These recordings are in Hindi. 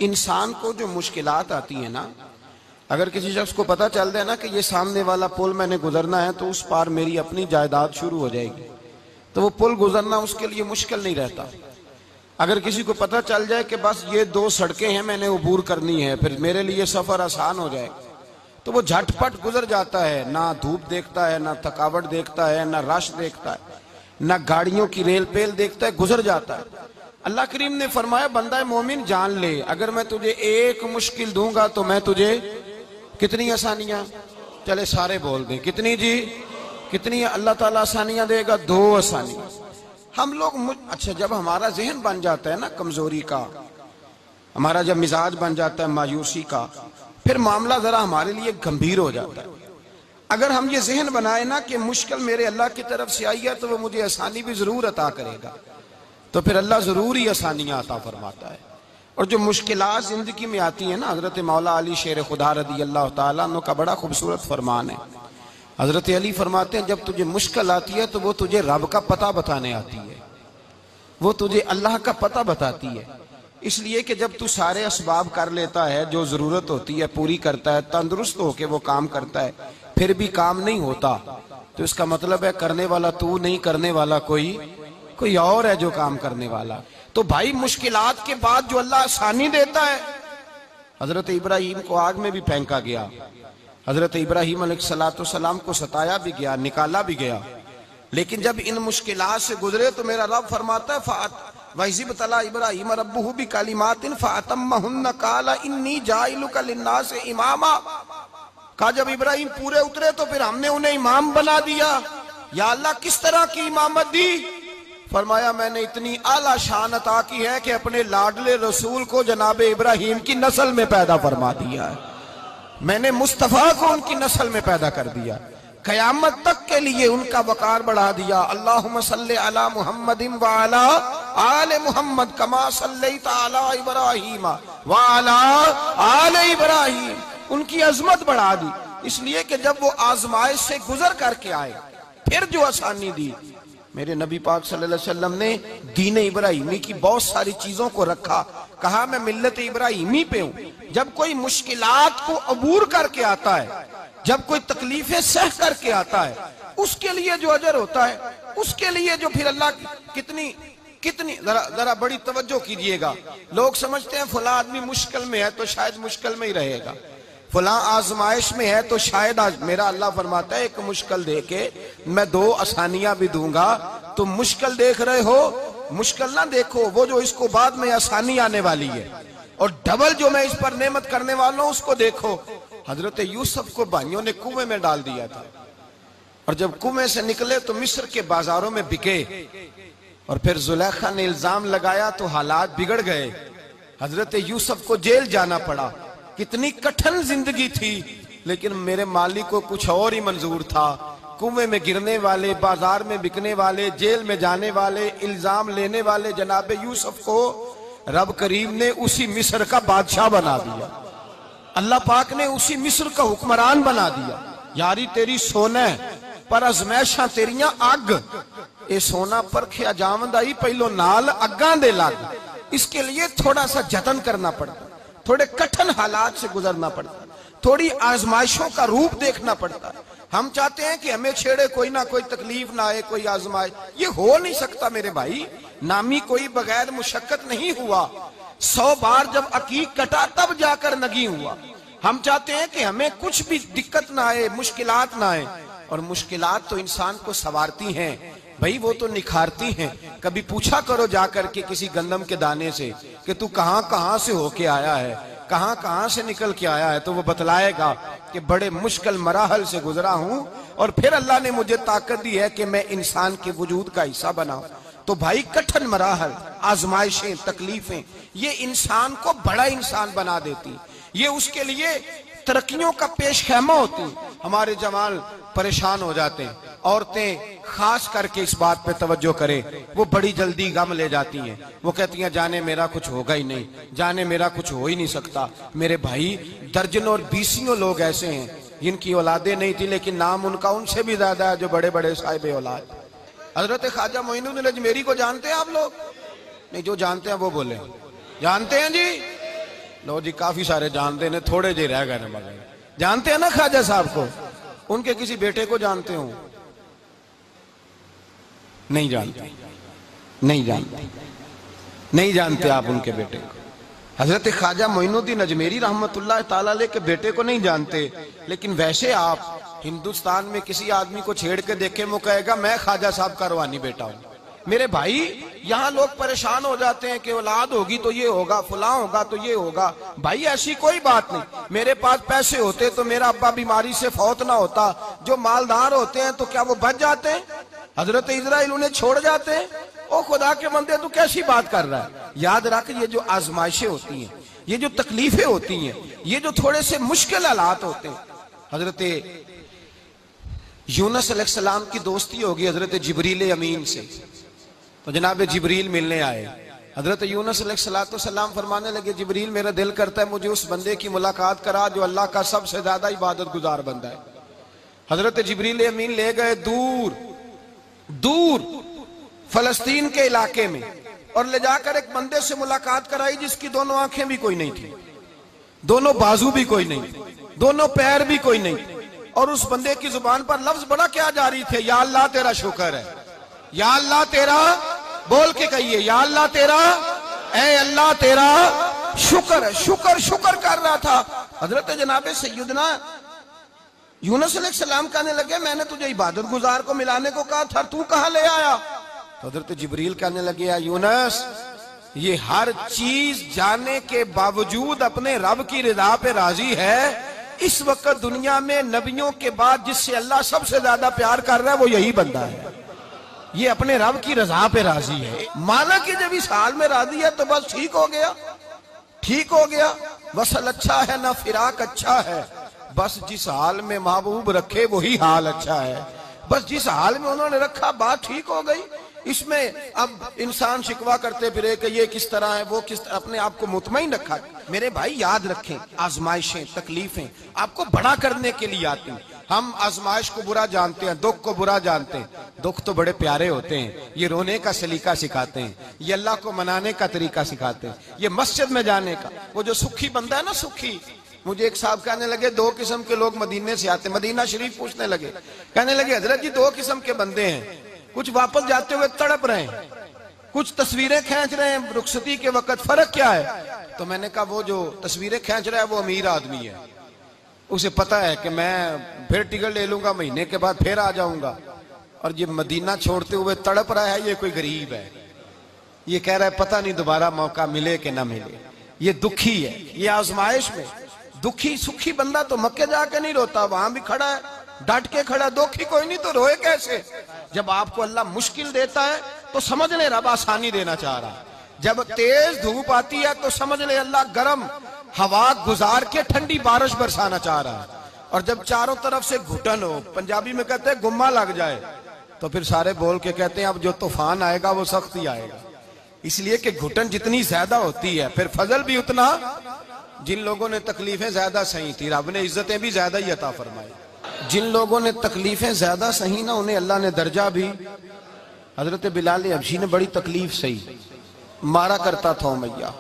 इंसान को जो मुश्किलात आती है ना, अगर किसी शख्स को पता चल जाए ना कि ये सामने वाला पुल मैंने गुजरना है तो उस पार मेरी अपनी जायदाद शुरू हो जाएगी, तो वो पुल गुजरना उसके लिए मुश्किल नहीं रहता। अगर किसी को पता चल जाए कि बस ये 2 सड़कें हैं मैंने अबूर करनी है, फिर मेरे लिए सफर आसान हो जाएगा, तो वो झटपट गुजर जाता है। ना धूप देखता है, ना थकावट देखता है, ना रश देखता है, ना गाड़ियों की रेल पेल देखता है, गुजर जाता है। अल्लाह करीम ने फरमाया बंदा मोमिन जान ले, अगर मैं तुझे एक मुश्किल दूंगा तो मैं तुझे कितनी आसानियां, चले सारे बोल दें कितनी जी, कितनी अल्लाह ताला आसानियां देगा? 2 आसानियां। हम लोग अच्छा, जब हमारा जहन बन जाता है ना कमजोरी का, हमारा जब मिजाज बन जाता है मायूसी का, फिर मामला जरा हमारे लिए गंभीर हो जाता है। अगर हम ये जहन बनाए ना कि मुश्किल मेरे अल्लाह की तरफ से आई है तो वो मुझे आसानी भी जरूर अता करेगा, तो फिर अल्लाह जरूर ही आसानियां अता फरमाता है। और जो मुश्किलात जिंदगी में आती है ना, हजरत मौला अली शेर खुदा रदी अल्लाह ताला अन्हु का बड़ा खूबसूरत फरमान है। हजरत अली फरमाते हैं जब तुझे मुश्किल आती है तो वो तुझे रब का पता बताने आती है, वो तुझे अल्लाह का पता बताती है। इसलिए कि जब तू सारे असबाब कर लेता है, जो जरूरत होती है पूरी करता है, तंदुरुस्त होके वो काम करता है, फिर भी काम नहीं होता, तो इसका मतलब है करने वाला तू नहीं, करने वाला कोई और है जो काम करने वाला। तो भाई मुश्किलात के बाद जो अल्लाह आसानी देता है, हजरत इब्राहिम को आग में भी फेंका गया, हजरत इब्राहिम अलैहिस्सलाम को सताया भी गया, निकाला भी गया, लेकिन जब इन मुश्किलात से गुजरे तो मेरा रब फरमाता है वइज़ तला इब्राहिम रब्बुहु बिकलिमातिन फअतम्महुन्ना काला इन्नी जाइलुका लिन्नास इमामा। कहा जब इब्राहिम पूरे उतरे तो फिर हमने उन्हें इमाम बना दिया। या अल्लाह किस तरह की इमामत दी? फरमाया मैंने इतनी आला शान अता की है कि अपने लाडले रसूल को जनाब इब्राहिम की नस्ल में पैदा फरमा दिया है, मैंने मुस्तफा को उनकी नस्ल में पैदा कर दिया, कयामत तक के लिए उनका वकार बढ़ा दिया। अल्लाहुम्मा सल्ली अला मुहम्मदिन व अला आले मुहम्मद कमा सल्लैता अला इब्राहीम व अला आले इब्राहीम, उनकी अजमत बढ़ा दी। इसलिए कि जब वो आजमाइश से गुजर करके आए फिर जो आसानी दी, मेरे नबी पाक सल्लल्लाहु अलैहि वसल्लम ने दीन इब्राहिमी की बहुत सारी चीजों को रखा, कहा मैं मिल्लत इब्राहिमी पे हूं। जब कोई मुश्किलात को अबूर करके आता है, जब कोई तकलीफें सह करके आता है, उसके लिए जो अजर होता है, उसके लिए जो फिर अल्लाह कितनी कितनी जरा बड़ी तवज्जो कीजिएगा। लोग समझते हैं फला आदमी मुश्किल में है तो शायद मुश्किल में ही रहेगा, फला आजमाइश में है तो शायद आज, मेरा अल्लाह फरमाता है एक मुश्किल दे के मैं 2 आसानियां भी दूंगा। तुम मुश्किल देख रहे हो, मुश्किल ना देखो, वो जो इसको बाद में आसानी आने वाली है, और डबल जो मैं इस पर नेमत करने वाला हूं उसको देखो। हजरत यूसुफ को भाइयों ने कुएं में डाल दिया था, और जब कुएं से निकले तो मिस्र के बाजारों में बिके, और फिर जुलेखा ने इल्जाम लगाया तो हालात बिगड़ गए, हजरत यूसुफ को जेल जाना पड़ा। कितनी कठिन जिंदगी थी, लेकिन मेरे मालिक को कुछ और ही मंजूर था। कुएं में गिरने वाले, बाजार में बिकने वाले, जेल में जाने वाले, इल्जाम लेने वाले जनाब यूसुफ को रब करीम ने उसी मिस्र का बादशाह बना दिया। अल्लाह पाक ने उसी मिस्र का हुक्मरान बना दिया। यारी तेरी सोना पर अजमैशा तेरिया अग, ये सोना परखिया जावंदा ही पहलो नाल अग्गां दे लग। इसके लिए थोड़ा सा जतन करना पड़ता, थोड़े कठिन हालात से गुजरना पड़ता, थोड़ी आजमाइशों का रूप देखना पड़ता। हम चाहते हैं कि हमें छेड़े कोई ना कोई तकलीफ ना आए, कोई आजमाइश, ये हो नहीं सकता मेरे भाई। नामी कोई बगैर मुशक्कत नहीं हुआ, 100 बार जब अकीक कटा तब जाकर नगी हुआ। हम चाहते हैं कि हमें कुछ भी दिक्कत ना आए, मुश्किलात ना आए, और मुश्किलात तो इंसान को संवारती हैं भाई, वो तो निखारती हैं। कभी पूछा करो जाकर के किसी गंदम के दाने से कि तू कहां कहां से होके आया है, कहां कहां से निकल के आया है, तो वो बतलाएगा कि बड़े मुश्किल मराहल से गुजरा हूं, और फिर अल्लाह ने मुझे ताकत दी है कि मैं इंसान के वजूद का हिस्सा बनाऊं। तो भाई कठिन मराहल, आजमाइशें, तकलीफें, ये इंसान को बड़ा इंसान बना देती, ये उसके लिए तरक्कियों का पेश खैमा होती। हमारे जवान परेशान हो जाते हैं, औरतें खास करके इस बात पे तवज्जो करें, वो बड़ी जल्दी गम ले जाती हैं। वो कहती हैं जाने मेरा कुछ होगा ही नहीं, जाने मेरा कुछ हो ही नहीं सकता। मेरे भाई दर्जनों और बीसियों लोग ऐसे हैं जिनकी औलादे नहीं थी, लेकिन नाम उनका उनसे भी ज्यादा है जो बड़े बड़े साहिब औलाद। हजरत ख्वाजा मोइनुद्दीन अजमेरी को जानते हैं आप लोग? नहीं, जो जानते हैं वो बोले। जानते हैं जी? लो जी, काफी सारे जानते हैं, थोड़े जे रह गए मगर जानते हैं ना ख्वाजा साहब को? उनके किसी बेटे को जानते हो? नहीं जानते, नहीं जानते, नहीं जानते आप उनके बेटे को। हजरत ख्वाजा मोइनुद्दीन अजमेरी रहमतुल्लाह ताला अलैह के बेटे को नहीं जानते, लेकिन वैसे आप हिंदुस्तान में किसी आदमी को छेड़ के देखे, वो कहेगा मैं ख्वाजा साहब का रूहानी बेटा हूं। मेरे भाई, यहाँ लोग परेशान हो जाते हैं कि औलाद होगी तो ये होगा, फुला होगा तो ये होगा। भाई ऐसी कोई बात नहीं। मेरे पास पैसे होते तो मेरा अब्बा बीमारी से फौत ना होता। जो मालदार होते हैं तो क्या वो बच जाते हैं? हजरत इजराइल उन्हें छोड़ जाते हैं? ओ खुदा के बंदे, तू कैसी बात कर रहा है? याद रख, ये जो आजमाइशें होती हैं, ये जो तकलीफें होती हैं, ये जो थोड़े से मुश्किल हालात होते हैं। हजरत यूनुस अलैहिस्सलाम की दोस्ती होगी हजरत जिब्रील अमीन से, तो जनाब जिब्रील मिलने आए। हजरत यूनुस अलैहिस्सलाम फरमाने लगे, जिब्रील मेरा दिल करता है मुझे उस बंदे की मुलाकात करा जो अल्लाह का सबसे ज्यादा इबादत गुजार बंदा है। हजरत जिब्रील अमीन ले गए दूर दूर फलस्तीन के इलाके में, और ले जाकर एक बंदे से मुलाकात कराई जिसकी दोनों आंखें भी कोई नहीं थी, दोनों बाजू भी कोई नहीं, दोनों पैर भी कोई नहीं, और उस बंदे की जुबान पर लफ्ज बड़ा क्या जारी थे, या अल्लाह तेरा शुक्र है, या अल्लाह तेरा, बोल के कहिए, या अल्लाह तेरा, ऐ अल्लाह तेरा शुक्र है। शुक्र शुक्र कर रहा था। हजरत जनाब सैयदना यूनुस अलैहिस्सलाम कहने लगे, मैंने तुझे इबादत गुजार को मिलाने को कहा था, तू कहां ले आया? तो हजरत जिब्रील कहने लगे, या यूनुस, ये हर चीज जाने के बावजूद अपने रब की रिदा पे राजी है। इस वक्त दुनिया में नबियों के बाद जिससे अल्लाह सबसे ज्यादा प्यार कर रहा है वो यही बंदा है। ये अपने रब की रजा पे राजी है। माना कि जब इस हाल में राजी है तो बस ठीक हो गया, ठीक हो गया। वसल अच्छा है ना फिराक अच्छा है, बस जिस हाल में महबूब रखे वही हाल अच्छा है। बस जिस हाल में उन्होंने रखा बात ठीक हो गई। इसमें अब इंसान शिकवा करते फिरे कि ये किस तरह है, वो किस तरह, अपने आप को मुतमईन रखा। मेरे भाई याद रखें, आजमाइशें तकलीफें आपको बड़ा करने के लिए आती हैं। हम आजमाइश को बुरा जानते हैं, दुख को बुरा जानते हैं। दुख तो बड़े प्यारे होते हैं, ये रोने का सलीका सिखाते हैं, ये अल्लाह को मनाने का तरीका सिखाते हैं, ये मस्जिद में जाने का। वो जो सुखी बंदा है ना, सुखी, मुझे एक साहब कहने लगे दो किस्म के लोग मदीने से आते, मदीना शरीफ पूछने लगे, कहने लगे हजरत जी दो किस्म के बंदे हैं, कुछ वापस जाते हुए तड़प रहे हैं, कुछ तस्वीरें खींच रहे हैं रुखसती के वक्त, फर्क क्या है? तो मैंने कहा वो जो तस्वीरें खींच रहा है वो अमीर आदमी है, उसे पता है कि मैं फिर टिकट ले लूंगा, महीने के बाद फिर आ जाऊंगा। और ये मदीना छोड़ते हुए तड़प रहा है, ये कोई गरीब है, ये कह रहा है पता नहीं दोबारा मौका मिले कि ना मिले। ये दुखी है, ये आजमाइश में दुखी। सुखी बंदा तो मक्के जाके नहीं रोता, वहां भी खड़ा है, डट के खड़ा। दुखी कोई नहीं तो रोए कैसे? जब आपको अल्लाह मुश्किल देता है तो समझ ले रब आसानी देना चाह रहा है। जब तेज धूप आती है तो समझ ले अल्लाह गर्म हवा गुजार के ठंडी बारिश बरसाना चाह रहा है। और जब चारों तरफ से घुटन हो, पंजाबी में कहते हैं गुम्मा लग जाए, तो फिर सारे बोल के कहते हैं अब जो तूफान आएगा वो सख्त ही आएगा। इसलिए कि घुटन जितनी ज्यादा होती है फिर फजल भी उतना। जिन लोगों ने तकलीफें ज्यादा सही थी रब ने इज्जतें भी ज्यादा ही अता फरमाई। जिन लोगों ने तकलीफें ज्यादा सही ना उन्हें अल्लाह ने दर्जा भी। हजरत बिलाल हबशी ने बड़ी तकलीफ सही, मारा करता था मैया,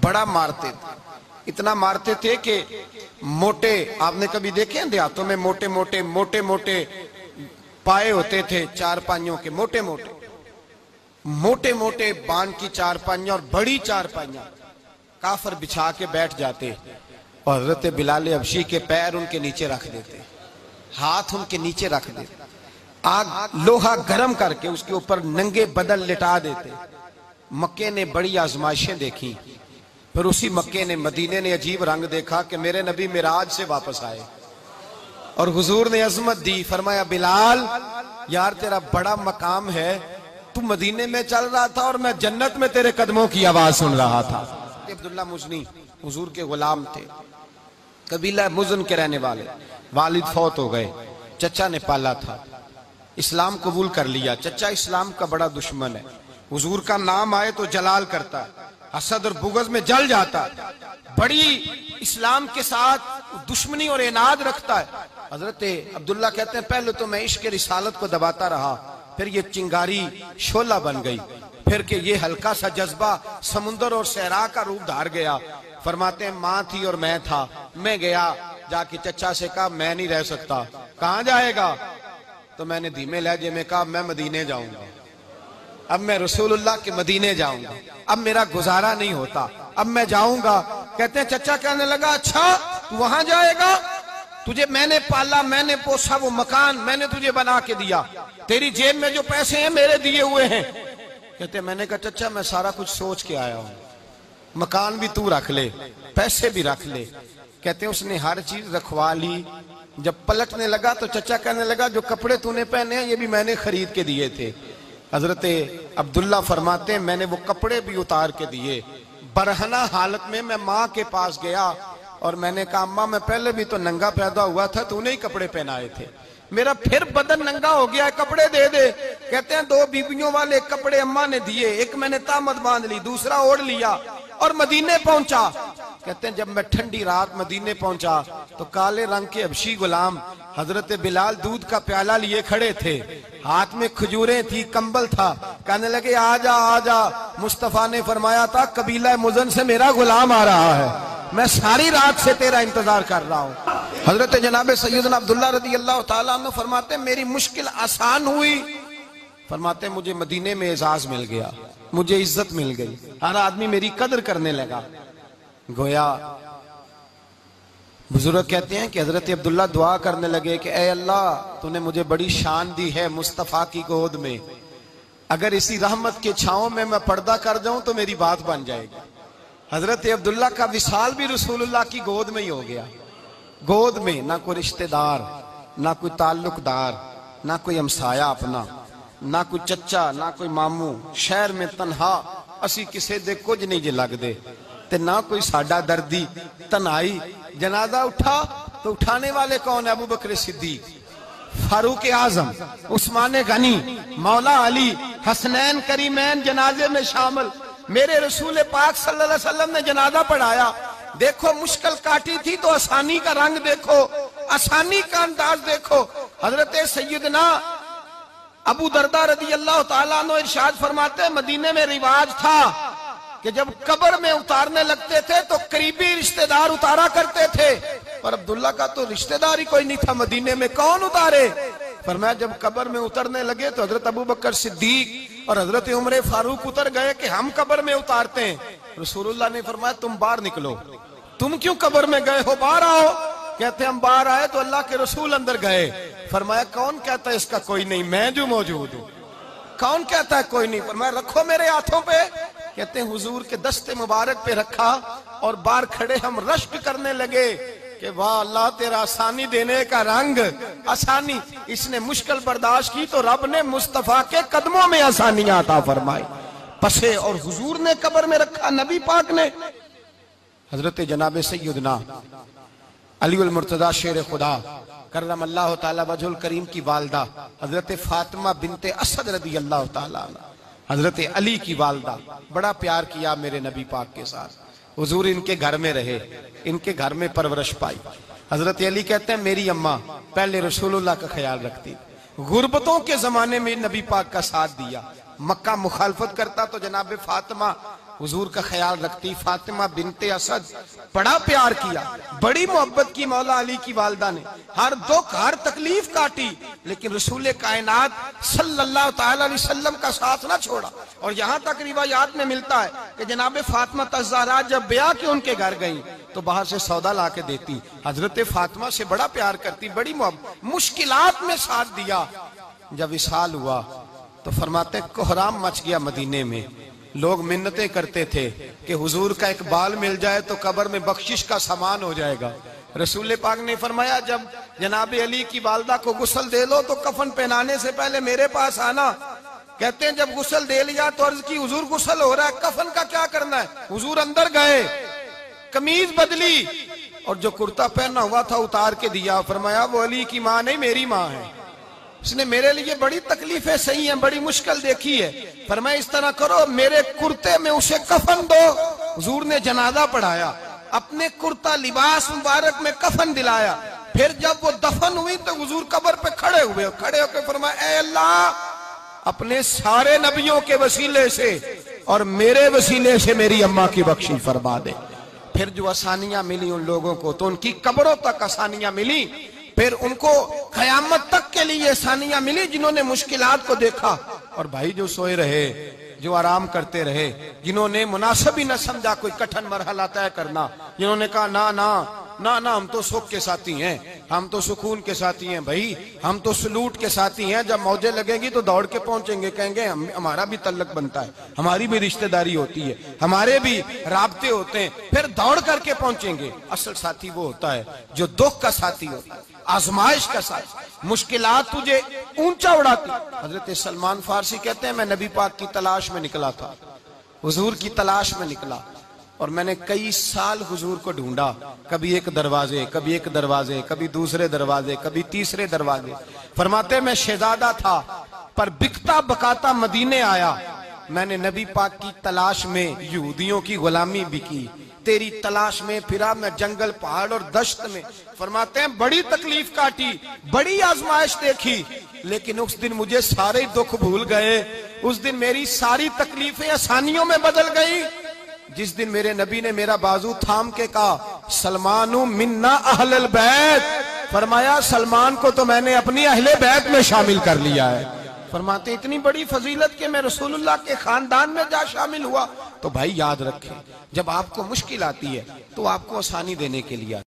बड़ा मारते थे, इतना मारते थे कि मोटे, आपने कभी देखे हैं देहातों में मोटे मोटे मोटे मोटे पाए होते थे, चार पाइयों के मोटे मोटे मोटे मोटे बांध की चार पाइयां और बड़ी चार पाइयां काफर बिछा के बैठ जाते और हजरत बिलाल हबशी के पैर उनके नीचे रख देते, हाथ उनके नीचे रख देते, आग लोहा गर्म करके उसके ऊपर नंगे बदन लिटा देते। मक्के ने बड़ी आजमाइशें देखी, फिर उसी मक्के ने मदीने ने अजीब रंग देखा कि मेरे नबी मिराज से वापस आए और हुजूर ने अजमत दी। फरमाया बिलाल यार तेरा बड़ा मकाम है, तू मदीने में चल रहा था और मैं जन्नत में तेरे कदमों की आवाज सुन रहा था। अब्दुल्ला मुजनी हुजूर के गुलाम थे, कबीला मुजन के रहने वाले, वालिद फौत हो गए, चचा ने पाला था, इस्लाम कबूल कर लिया। चचा इस्लाम का बड़ा दुश्मन है, हुजूर का नाम आए तो जलाल करता, हसद और बुगज में जल जाता, बड़ी इस्लाम के साथ दुश्मनी और इनाद रखता है। हजरत अब्दुल्ला कहते हैं पहले तो मैं इश्क रिसालत को दबाता रहा, फिर ये चिंगारी शोला बन गई, फिर के ये हल्का सा जज्बा समुंदर और सहरा का रूप धार गया। फरमाते हैं माँ थी और मैं था। मैं गया, जाके चचा से कहा मैं नहीं रह सकता। कहाँ जाएगा? तो मैंने धीमे लहजे में कहा मैं मदीने जाऊंगा, अब मैं रसूलुल्लाह के मदीने जाऊंगा, अब मेरा गुजारा नहीं होता, अब मैं जाऊंगा। कहते हैं चचा कहने लगा अच्छा तू वहां जाएगा, तुझे मैंने पाला, मैंने पोसा, वो मकान मैंने तुझे बना के दिया, तेरी जेब में जो पैसे हैं मेरे दिए हुए हैं। कहते मैंने कहा चचा मैं सारा कुछ सोच के आया हूं, मकान भी तू रख ले, पैसे भी रख ले। कहते उसने हर चीज रखवा ली। जब पलटने लगा तो चचा कहने लगा जो कपड़े तूने पहने हैं ये भी मैंने खरीद के दिए थे। हजरत अब्दुल्ला फरमाते हैं मैंने वो कपड़े भी उतार के दिए। बरहना हालत में मैं माँ के पास गया और मैंने कहा अम्मा मैं पहले भी तो नंगा पैदा हुआ था, तूने ही कपड़े पहनाए थे, मेरा फिर बदन नंगा हो गया, कपड़े दे दे। कहते हैं 2 बीबियों वाले कपड़े अम्मा ने दिए, एक मैंने तामत बांध ली, दूसरा ओढ़ लिया और मदीने पहुंचा। कहते हैं जब मैं ठंडी रात मदीने पहुंचा तो काले रंग के हबशी गुलाम हजरत बिलाल दूध का प्याला लिए खड़े थे, हाथ में खजूरें थी, कंबल था। कहने लगे आजा आजा, मुस्तफा ने फरमाया था कबीला मुज़न से मेरा गुलाम आ रहा है, मैं सारी रात से तेरा इंतजार कर रहा हूँ। हजरत जनाब सैयदना अब्दुल्ला रज़ी अल्लाह तआला अन्हु फरमाते मेरी मुश्किल आसान हुई। फरमाते मुझे मदीने में एजाज मिल गया, मुझे इज्जत मिल गई, हर आदमी मेरी कदर करने लगा। गोया बुजुर्ग कहते हैं कि हजरत अब्दुल्ला दुआ करने लगे कि ए अल्लाह तूने मुझे बड़ी शान दी है मुस्तफा की गोद में, अगर इसी रहमत के छांव में मैं पर्दा कर जाऊं तो मेरी बात बन जाएगी। हजरत अब्दुल्ला का विसाल भी रसूलुल्लाह की गोद में ही हो गया। गोद में ना कोई रिश्तेदार, ना कोई ताल्लुकदार, ना कोई हमसाया अपना, ना कोई चचा, ना कोई मामू, शहर में तनहा असी किसे दे कुछ नहीं जे लगदे ते ना कोई साडा दर्दी। तन्हाई जनाजा उठा तो उठाने वाले कौन है? अबू बकर सिद्दीक, फारूक आजम, उस्मान गनी, मौला अली, हसनैन करीमैन जनाजे में शामिल। मेरे रसूल पाक सल्लल्लाहु अलैहि वसल्लम ने जनाजा पढ़ाया। देखो मुश्किल काटी थी तो आसानी का रंग देखो, आसानी का अंदाज देखो। हजरत सैयदना अबू दरदा रज़ी अल्लाह तआला अन्हु इरशाद फरमाते मदीने में रिवाज था कि जब कब्र में उतारने लगते थे तो करीबी रिश्तेदार उतारा करते थे, पर अब्दुल्ला का तो रिश्तेदार ही कोई नहीं था मदीने में, कौन उतारे? फरमाया जब कब्र में उतरने लगे तो हजरत अबू बकर सिद्दीक और हजरत उमर फारूक उतर गए कि हम कब्र में उतारते हैं। रसूलुल्लाह ने फरमाया तुम बाहर निकलो, तुम क्यों कब्र में गए हो, बाहर आओ। कहते हम बाहर आए तो अल्लाह के रसूल अंदर गए। फरमाया कौन कहता है इसका कोई नहीं, मैं जो मौजूद हूँ। कौन कहता है कोई नहीं? फरमाया रखो मेरे हाथों पे। कहते हैं हुजूर के दस्ते मुबारक पे रखा और बाहर खड़े हम रश्क करने लगे कि वाह अल्लाह तेरा आसानी देने का रंग, आसानी। इसने मुश्किल बर्दाश्त की तो रब ने मुस्तफा के कदमों में आसानियां अता फरमाई। पसे और हुजूर ने कब्र में रखा नबी पाक ने। हजरत जनाब सैयदना अली उल मुर्तजा शेर खुदा करम अल्लाह ताला वजहुल करीम की वालदा हजरत फातिमा बिनते असद रदी अल्लाह ताला हजरत अली की वालदा, बड़ा प्यार किया मेरे नबी पाक के साथ। हुजूर इनके घर में रहे, इनके घर में परवरिश पाई। हजरत अली कहते हैं मेरी अम्मा पहले रसूलुल्लाह का ख्याल रखती, गुर्बतों के जमाने में नबी पाक का साथ दिया। मक्का मुखालफत करता तो जनाब फातिमा हुजूर का ख्याल रखती। फातिमा बिनते असद बड़ा प्यार किया, बड़ी मोहब्बत की मौला अली की वालदा ने, हर दुख हर तकलीफ काटी, लेकिन रसूल कायनात सल्लल्लाहु ताला अलैहि वसल्लम का साथ ना छोड़ा। और यहाँ तक रिवायात में मिलता है कि जनाब फातिमा तज़्ज़ारा जब ब्याह के उनके घर गई तो बाहर से सौदा ला के देती। हजरत फातिमा से बड़ा प्यार करती, बड़ी मोहब्बत, मुश्किलात में साथ दिया। जब विसाल हुआ तो फरमाते कोहराम मच गया मदीने में। लोग मिन्नतें करते थे कि हुजूर का एक बाल मिल जाए तो कब्र में बख्शिश का सामान हो जाएगा। रसूल पाक ने फरमाया जब जनाब अली की वालदा को गुस्ल दे लो तो कफन पहनाने से पहले मेरे पास आना। कहते हैं जब गुस्ल दे लिया तो अर्ज की हुजूर गुस्ल हो रहा है, कफन का क्या करना है? हुजूर अंदर गए, कमीज बदली और जो कुर्ता पहना हुआ था उतार के दिया। फरमाया वो अली की माँ नहीं मेरी माँ है, उसने मेरे लिए बड़ी तकलीफें सही हैं, बड़ी मुश्किल देखी है। फरमाया इस तरह करो मेरे कुर्ते में उसे कफन दो। हुजूर ने जनाजा पढ़ाया, अपने कुर्ता लिबास मुबारक में कफन दिलाया। फिर जब वो दफन हुई तो हुजूर कब्र पे खड़े हुए, खड़े होकर फरमाया ऐ अल्लाह अपने सारे नबियों के वसीले से और मेरे वसीले से मेरी अम्मा की बख्शिश फरमा दे। फिर जो आसानियां मिली उन लोगों को, तो उनकी कब्रों तक आसानियां मिली, फिर उनको कयामत तक के लिए आसानियां मिली जिन्होंने मुश्किलात को देखा। और भाई जो सोए रहे, जो आराम करते रहे, जिन्होंने मुनासिब ही न समझा कोई कठिन मरहला तय करना, जिन्होंने कहा ना ना ना ना हम तो सुख के साथी हैं, हम तो सुकून के साथी हैं भाई, हम तो सलूट के साथी हैं, जब मौजें लगेंगी तो दौड़ के पहुंचेंगे, कहेंगे हमारा भी तल्लक बनता है, हमारी भी रिश्तेदारी होती है, हमारे भी राब्ते होते हैं, फिर दौड़ करके पहुंचेंगे। असल साथी वो होता है जो दुख का साथी होता है, आजमाइश का साथ, मुश्किलात तुझे ऊंचा उड़ाती। हजरत सलमान फारसी कहते हैं मैं नबी पाक की तलाश में निकला था, हुजूर की तलाश में निकला, और मैंने कई साल हुजूर को ढूंढा, कभी एक दरवाजे, कभी एक दरवाजे, कभी दूसरे दरवाजे, कभी तीसरे दरवाजे। फरमाते मैं शहजादा था पर बिकता बकाता मदीने आया, मैंने नबी पाक की तलाश में यहूदियों की गुलामी भी की, तेरी तलाश में फिरा मैं जंगल पहाड़ और दश्त में। फरमाते हैं बड़ी तकलीफ काटी, बड़ी आजमाइश देखी, लेकिन उस दिन मुझे सारे दुख भूल गए, उस दिन मेरी सारी तकलीफें आसानियों में बदल गई, जिस दिन मेरे नबी ने मेरा बाजू थाम के कहा सलमानु मिन्ना अहलल बैत, फरमाया सलमान को तो मैंने अपनी अहले बैत में शामिल कर लिया है। फरमाते इतनी बड़ी फजीलत के मैं रसूलुल्लाह के खानदान में जा शामिल हुआ। तो भाई याद रखें, जब आपको मुश्किल आती है तो आपको आसानी देने के लिए